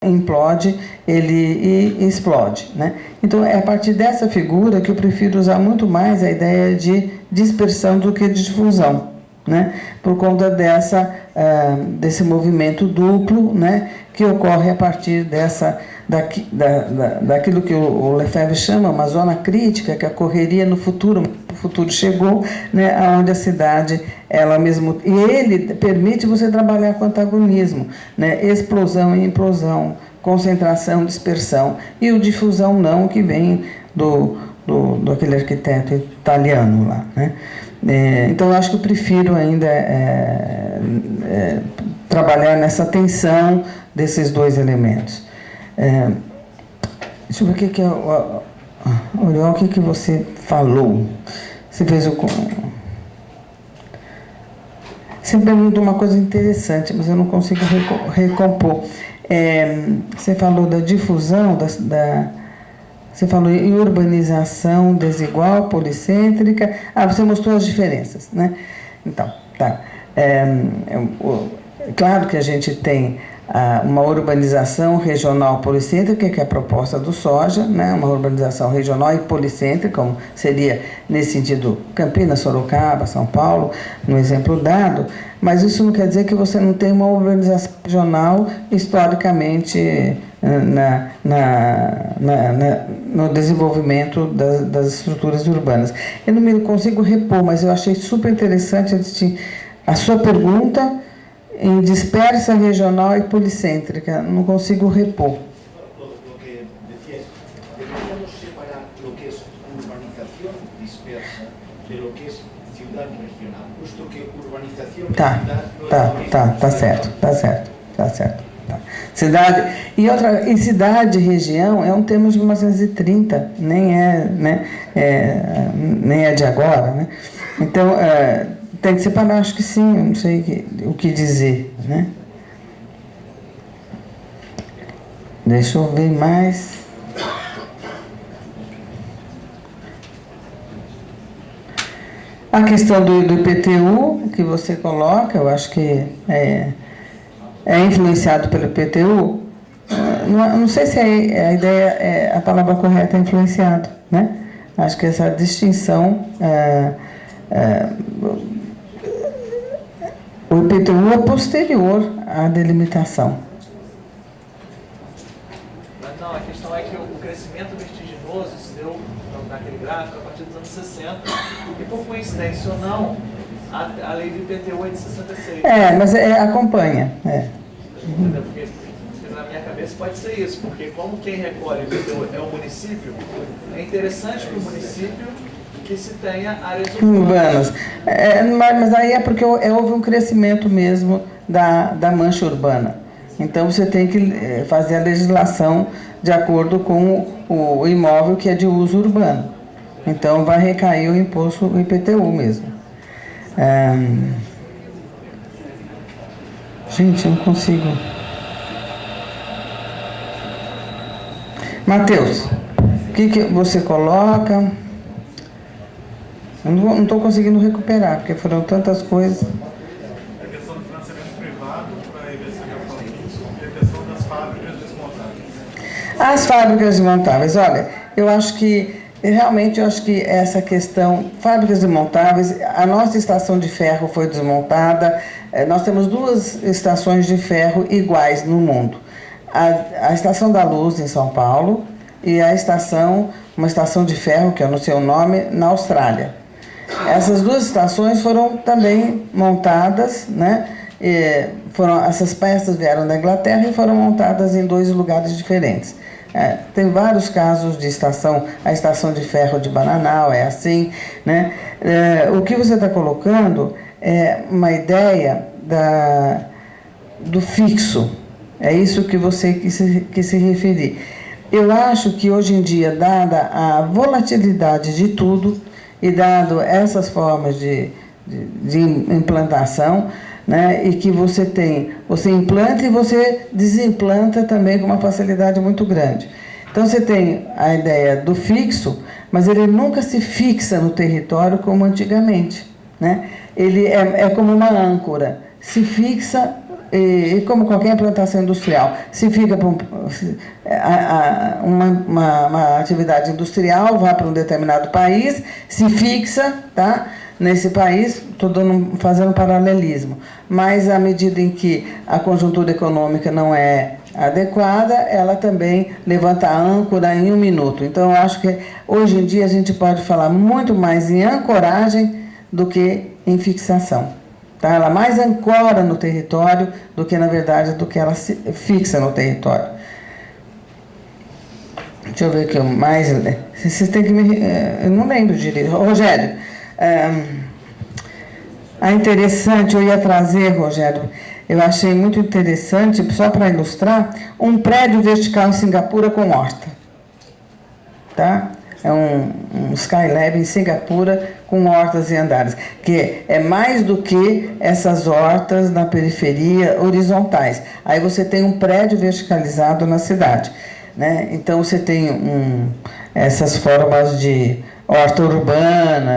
implode, ele explode, né? Então, é a partir dessa figura que eu prefiro usar muito mais a ideia de dispersão do que de difusão, né? Por conta desse movimento duplo, né? Que ocorre a partir daquilo que o Lefebvre chama uma zona crítica, que ocorreria no futuro. O futuro chegou, né, onde a cidade, ela mesmo... E ele permite você trabalhar com antagonismo, né, explosão e implosão, concentração, dispersão, e o difusão não, que vem do aquele arquiteto italiano lá, né? Então, eu acho que eu prefiro ainda trabalhar nessa tensão desses dois elementos. Deixa eu ver o que Oriol, o que você falou? Você fez Você perguntou uma coisa interessante, mas eu não consigo recompor. Você falou da difusão, você falou em urbanização desigual, policêntrica. Você mostrou as diferenças, né? Então, tá. Claro que a gente tem uma urbanização regional policêntrica, que é a proposta do Soja, né? Uma urbanização regional e policêntrica, como seria, nesse sentido, Campinas, Sorocaba, São Paulo, no exemplo dado, mas isso não quer dizer que você não tem uma urbanização regional historicamente no desenvolvimento das estruturas urbanas. Eu não me consigo repor, mas eu achei super interessante a sua pergunta em dispersa, regional e policêntrica. Não consigo repor. Lo que decía es, deberíamos separar lo que es urbanización dispersa de lo que es ciudad regional, puesto que urbanización e cidade... Tá certo. Cidade, e cidade e região é um termo de 1930, nem é de agora, né? Então, tem que separar, acho que sim, eu não sei o que dizer, né? Deixa eu ver mais. A questão do IPTU, que você coloca, eu acho que é influenciado pelo IPTU. Não sei se a ideia, a palavra correta é influenciado, né? Acho que essa distinção... o IPTU é posterior à delimitação. Mas não, a questão é que o crescimento vertiginoso se deu naquele gráfico a partir dos anos 60, e por coincidência ou não, a lei do IPTU é de 66. Mas acompanha. Porque na minha cabeça pode ser isso, porque como quem recolhe o IPTU é o município, é interessante para o município que se tenha áreas urbanas. Mas aí é porque houve um crescimento mesmo da mancha urbana. Então, você tem que fazer a legislação de acordo com o imóvel que é de uso urbano. Então, vai recair o imposto, o IPTU mesmo. Gente, eu não consigo... Matheus, o que você coloca? Eu não estou conseguindo recuperar, porque foram tantas coisas. A questão do financiamento privado para investigar políticos e a questão das fábricas desmontáveis. As fábricas desmontáveis, olha, eu acho que essa questão, fábricas desmontáveis, a nossa estação de ferro foi desmontada, nós temos 2 estações de ferro iguais no mundo. A Estação da Luz, em São Paulo, e uma estação de ferro, que eu não sei o nome, na Austrália. Essas 2 estações foram também montadas, né? Essas peças vieram da Inglaterra e foram montadas em 2 lugares diferentes. Tem vários casos de a estação de ferro de Bananal é assim, né? O que você está colocando é uma ideia do fixo, é isso que você quis se referir. Eu acho que hoje em dia, dada a volatilidade de tudo e dado essas formas de implantação, né, e que você implanta e você desimplanta também com uma facilidade muito grande. Então, você tem a ideia do fixo, mas ele nunca se fixa no território como antigamente, né? Ele é como uma âncora, se fixa e como qualquer implantação industrial, se fica para uma atividade industrial, vai para um determinado país, se fixa, tá? Nesse país, estou fazendo um paralelismo, mas à medida em que a conjuntura econômica não é adequada, ela também levanta a âncora em 1 minuto. Então, eu acho que hoje em dia a gente pode falar muito mais em ancoragem do que em fixação. Tá? Ela mais ancora no território do que, na verdade, do que ela se fixa no território. Deixa eu ver o que mais... Vocês têm que me... Eu não lembro direito. Rogério, interessante, eu ia trazer, Rogério, eu achei muito interessante, só para ilustrar, um prédio vertical em Singapura com horta. Tá? É um Skylab em Singapura com hortas e andares, que é mais do que essas hortas na periferia horizontais. Aí você tem um prédio verticalizado na cidade, né? Então você tem essas formas de horta urbana,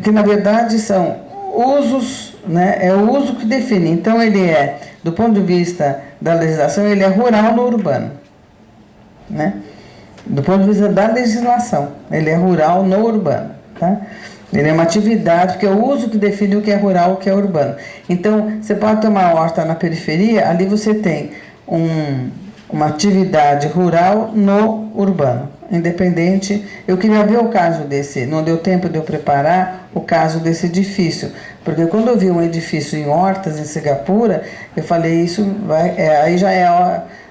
que na verdade são usos, né? É o uso que define. Então ele é, do ponto de vista da legislação, ele é rural no urbano, né? Do ponto de vista da legislação, ele é rural no urbano, tá? Ele é uma atividade, porque é o uso que define o que é rural e o que é urbano. Então, você pode ter uma horta na periferia, ali você tem uma atividade rural no urbano, independente. Eu queria ver o caso desse, não deu tempo de eu preparar o caso desse edifício, porque quando eu vi um edifício em hortas, em Singapura, eu falei, isso vai, aí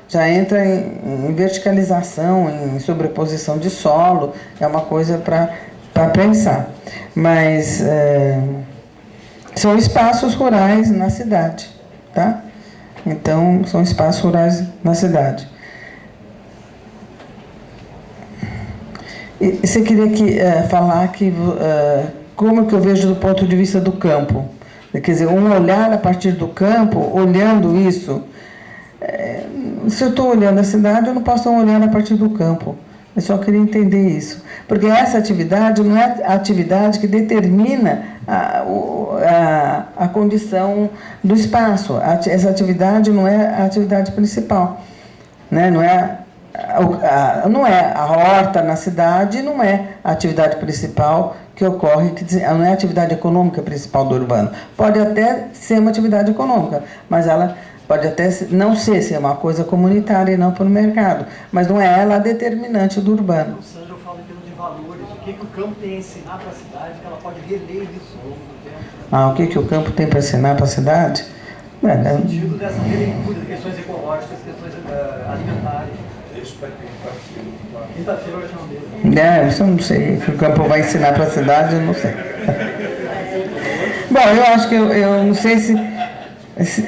já entra em verticalização, em sobreposição de solo, é uma coisa para pensar. Mas são espaços rurais na cidade, tá? Então, são espaços rurais na cidade. E você queria falar como que eu vejo do ponto de vista do campo. Quer dizer, um olhar a partir do campo, olhando isso... se eu estou olhando a cidade, eu não posso olhar a partir do campo. Eu só queria entender isso. Porque essa atividade não é a atividade que determina a condição do espaço. Essa atividade não é a atividade principal. Né? Não é a horta na cidade, não é a atividade principal que ocorre, não é a atividade econômica principal do urbano. Pode até ser uma atividade econômica, mas ela... pode até não ser uma coisa comunitária e não para o mercado, mas não é ela a determinante do urbano. O Sandro fala em termos de valores, o que o campo tem a ensinar para a cidade, que ela pode reler isso ao longo do tempo. O que o campo tem para ensinar para a cidade? No sentido dessa releitura de questões ecológicas, questões alimentares. Quinta-feira eu chamo dele. Isso eu não sei. O que o campo vai ensinar para a cidade, eu não sei. Bom, eu acho que eu não sei se...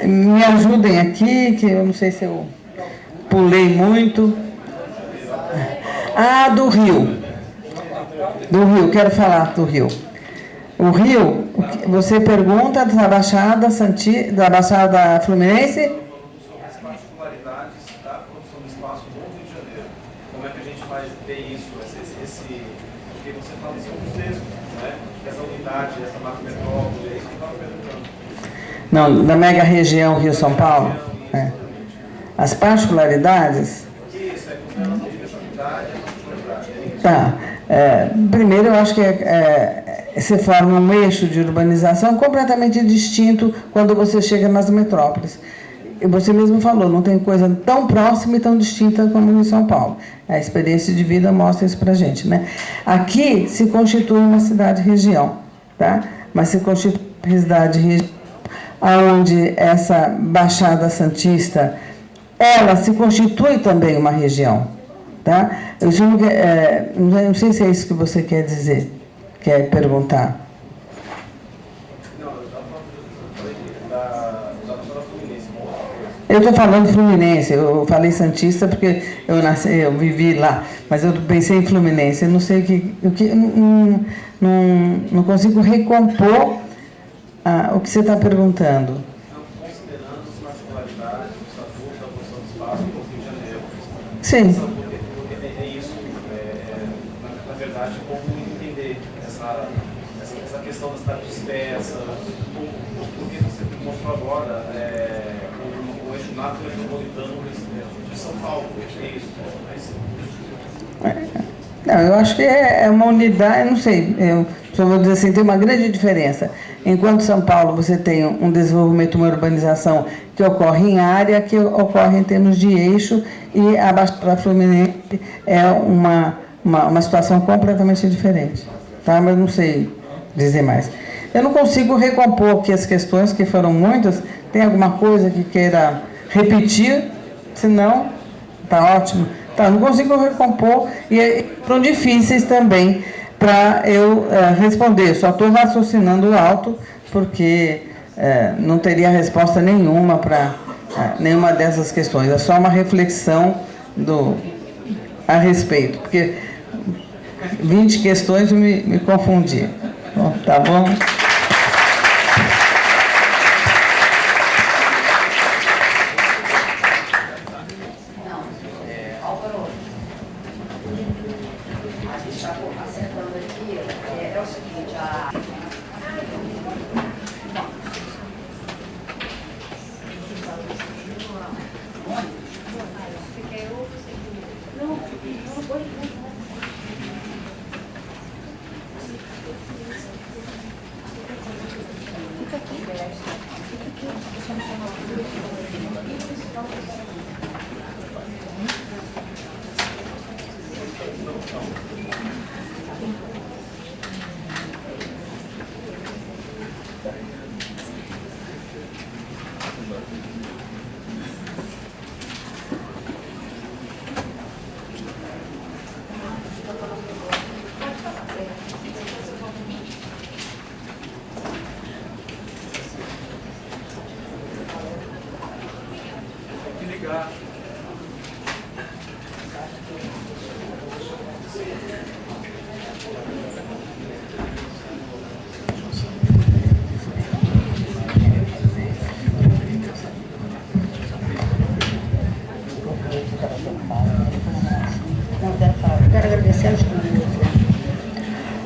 Me ajudem aqui, que eu não sei se eu pulei muito. Do Rio. Do Rio, quero falar do Rio. O Rio, você pergunta da Baixada Fluminense? As particularidades da produção do espaço no Rio de Janeiro. Como é que a gente faz ter isso? Porque você fala em alguns textos, né? Essa unidade, essa macrometrópole, é isso que eu estava perguntando. Não, da mega região Rio-São Paulo. As particularidades... Isso, com relação à diversidade e à particularidade. Tá. Primeiro, eu acho que se forma um eixo de urbanização completamente distinto quando você chega nas metrópoles. E você mesmo falou, não tem coisa tão próxima e tão distinta como em São Paulo. A experiência de vida mostra isso pra gente, né? Aqui se constitui uma cidade-região, tá? Mas se constitui uma cidade-região onde essa Baixada Santista, ela se constitui também uma região, tá? Eu não sei se é isso que você quer dizer, quer perguntar. Eu estou falando Fluminense, eu falei Santista porque eu vivi lá, mas eu pensei em Fluminense, eu não sei não consigo recompor o que você está perguntando. Considerando as particularidades do Estatuto da Abolição do Espaço no Rio de Janeiro. Sim. É isso, na verdade, como entender essa questão da cidade dispersa, por que você mostrou agora o eixo macrometropolitano de São Paulo. É isso. Não, eu acho que é uma unidade, não sei, eu só vou dizer assim, tem uma grande diferença. Enquanto São Paulo você tem um desenvolvimento, uma urbanização que ocorre em área, que ocorre em termos de eixo, e a Baixada Fluminense é uma situação completamente diferente. Tá? Mas não sei dizer mais. Eu não consigo recompor aqui as questões, que foram muitas. Tem alguma coisa que queira repetir? Se não, está ótimo. Tá, não consigo recompor e foram difíceis também para eu responder. Só estou raciocinando alto, porque não teria resposta nenhuma para nenhuma dessas questões. É só uma reflexão a respeito, porque 20 questões eu me confundi. Bom, tá bom?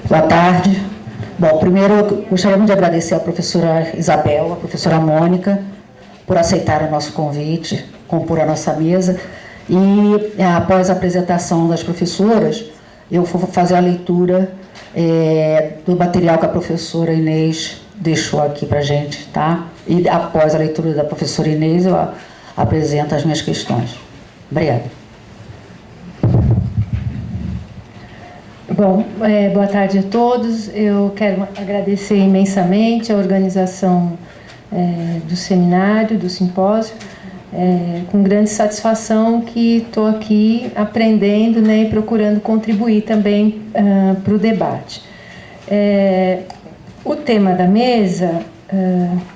Boa tarde. Bom, primeiro eu gostaria de agradecer à professora Isabel, à professora Mônica, por aceitar o nosso convite, compor a nossa mesa. E após a apresentação das professoras, eu vou fazer a leitura do material que a professora Inês deixou aqui para a gente, tá? E após a leitura da professora Inês, eu apresento as minhas questões. Obrigada. Bom, boa tarde a todos. Eu quero agradecer imensamente a organização do seminário, do simpósio, com grande satisfação que estou aqui aprendendo, né, e procurando contribuir também para o debate. O tema da mesa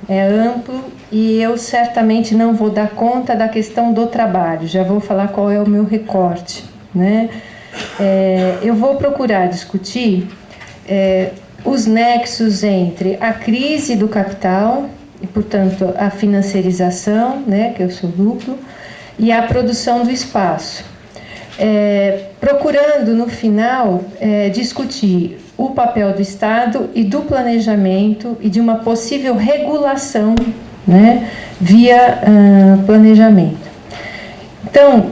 é amplo e eu certamente não vou dar conta da questão do trabalho, já vou falar qual é o meu recorte, né? Eu vou procurar discutir os nexos entre a crise do capital e, portanto, a financiarização, né, que é o seu lucro, e a produção do espaço, procurando, no final, discutir o papel do Estado e do planejamento e de uma possível regulação, né, via planejamento. Então,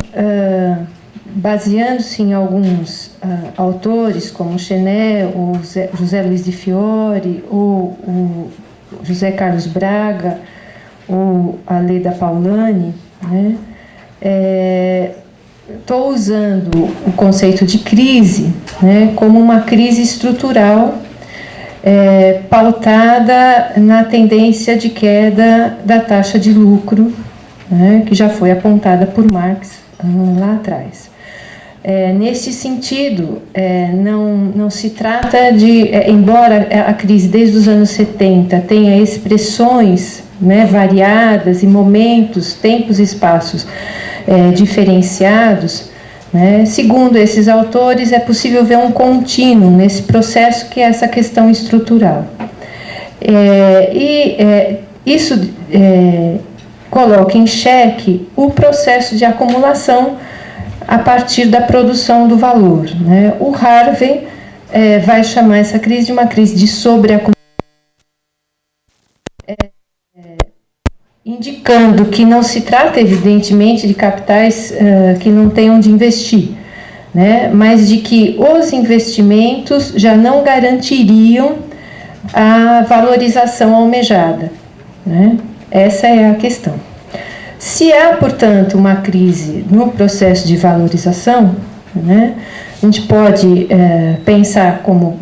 baseando-se em alguns autores, como Chenet, o José Luiz de Fiore, o José Carlos Braga, ou a Leda Paulani, né, estou usando o conceito de crise, né, como uma crise estrutural pautada na tendência de queda da taxa de lucro, né, que já foi apontada por Marx lá atrás. Nesse sentido, não se trata de, embora a crise desde os anos 70 tenha expressões, né, variadas e momentos, tempos e espaços diferenciados, né, segundo esses autores, é possível ver um contínuo nesse processo que é essa questão estrutural. Isso coloca em xeque o processo de acumulação a partir da produção do valor, né? O Harvey vai chamar essa crise de uma crise de sobreacumulação. indicando que não se trata, evidentemente, de capitais que não tenham de investir, né, mas de que os investimentos já não garantiriam a valorização almejada, né? Essa é a questão. Se há, portanto, uma crise no processo de valorização, né, a gente pode pensar, como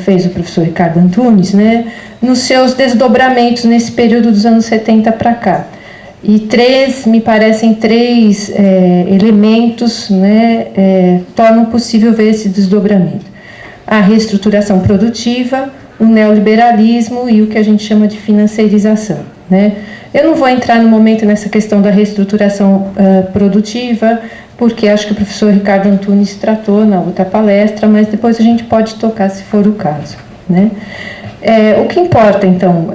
fez o professor Ricardo Antunes, né, nos seus desdobramentos nesse período dos anos 70 para cá. E me parecem três elementos, né, tornam possível ver esse desdobramento. A reestruturação produtiva, o neoliberalismo e o que a gente chama de financeirização, né? Eu não vou entrar no momento nessa questão da reestruturação produtiva, porque acho que o professor Ricardo Antunes tratou na outra palestra, mas depois a gente pode tocar se for o caso, né? O que importa, então,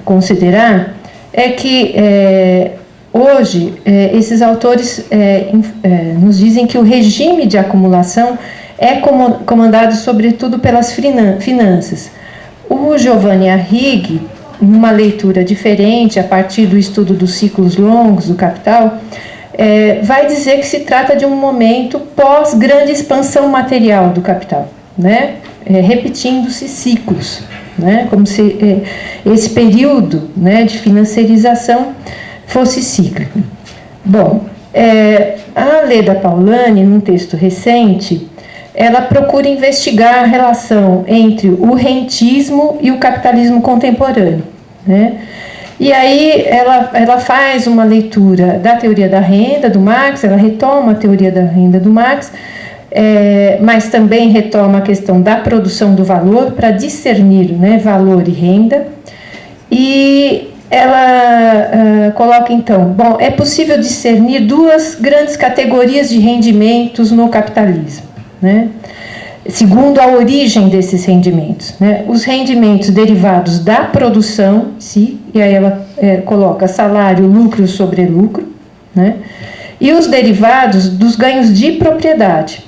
considerar é que hoje esses autores nos dizem que o regime de acumulação é comandado sobretudo pelas finanças. O Giovanni Arrighi, numa leitura diferente, a partir do estudo dos ciclos longos do capital, vai dizer que se trata de um momento pós-grande expansão material do capital, né? Repetindo-se ciclos, né? Como se esse período, né, de financiarização fosse cíclico. Bom, a Leda Paulani, num texto recente, ela procura investigar a relação entre o rentismo e o capitalismo contemporâneo, né? E aí ela faz uma leitura da teoria da renda do Marx, ela retoma a teoria da renda do Marx, mas também retoma a questão da produção do valor para discernir, né, valor e renda. E ela coloca, então, bom, é possível discernir duas grandes categorias de rendimentos no capitalismo, né, segundo a origem desses rendimentos, né? Os rendimentos derivados da produção, e aí ela coloca salário, lucro sobre lucro, né? E os derivados dos ganhos de propriedade,